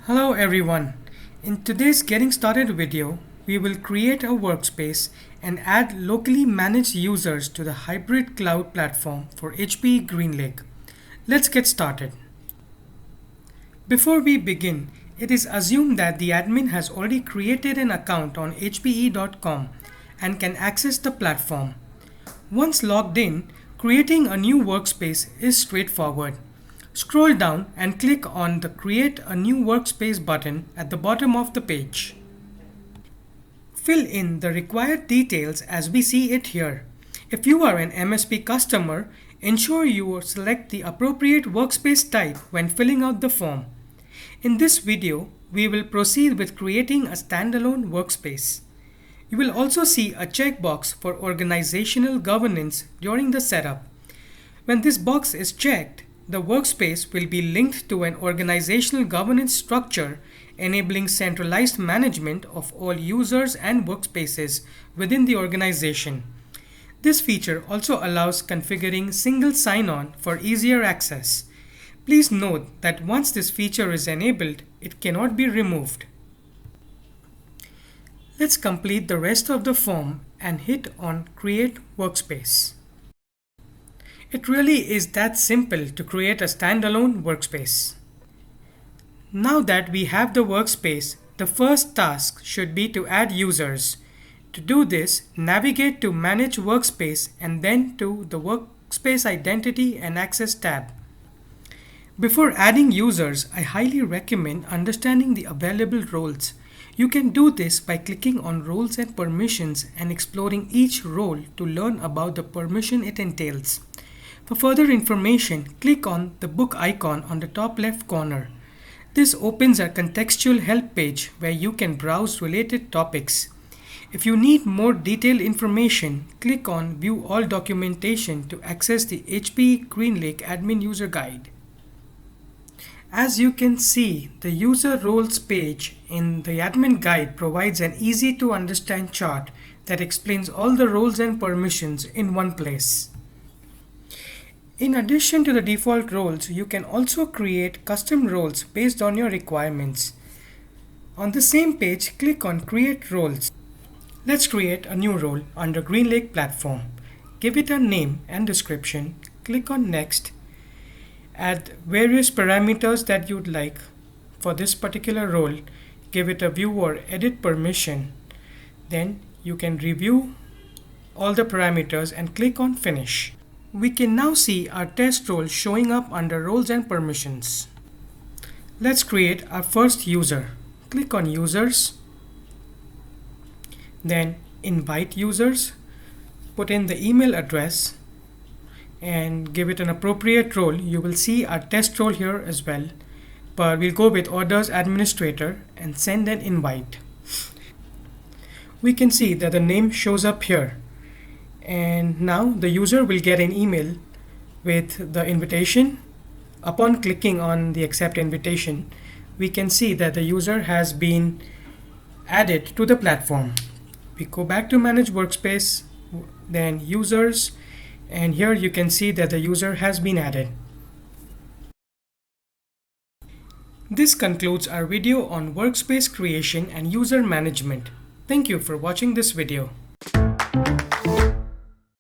Hello everyone. In today's getting started video, we will create a workspace and add locally managed users to the hybrid cloud platform for HPE Greenlake. Let's get started. Before we begin, it is assumed that the admin has already created an account on hpe.com and can access the platform. Once logged in, creating a new workspace is straightforward. Scroll down and click on the Create a New Workspace button at the bottom of the page. Fill in the required details as we see it here. If you are an MSP customer, ensure you select the appropriate workspace type when filling out the form. In this video, we will proceed with creating a standalone workspace. You will also see a checkbox for organizational governance during the setup. When this box is checked, the workspace will be linked to an organizational governance structure enabling centralized management of all users and workspaces within the organization. This feature also allows configuring single sign-on for easier access. Please note that once this feature is enabled, it cannot be removed. Let's complete the rest of the form and hit on Create Workspace. It really is that simple to create a standalone workspace. Now that we have the workspace, the first task should be to add users. To do this, navigate to Manage Workspace and then to the Workspace Identity and Access tab. Before adding users, I highly recommend understanding the available roles. You can do this by clicking on Roles and Permissions and exploring each role to learn about the permission it entails. For further information, click on the book icon on the top left corner. This opens a contextual help page where you can browse related topics. If you need more detailed information, click on View All Documentation to access the HPE Greenlake Admin User Guide. As you can see, the User Roles page in the Admin Guide provides an easy to understand chart that explains all the roles and permissions in one place. In addition to the default roles, you can also create custom roles based on your requirements. On the same page, click on Create Roles. Let's create a new role under Greenlake Platform. Give it a name and description. Click on Next. Add various parameters that you'd like for this particular role. Give it a view or edit permission. Then you can review all the parameters and click on Finish. We can now see our test role showing up under Roles and Permissions. Let's create our first user. Click on Users, then Invite Users, put in the email address and give it an appropriate role. You will see our test role here as well, but we'll go with Orders Administrator and send an invite. We can see that the name shows up here. And now the user will get an email with the invitation. Upon clicking on the accept invitation, we can see that the user has been added to the platform. We go back to Manage Workspace, then Users, and here you can see that the user has been added. This concludes our video on workspace creation and user management. Thank you for watching this video.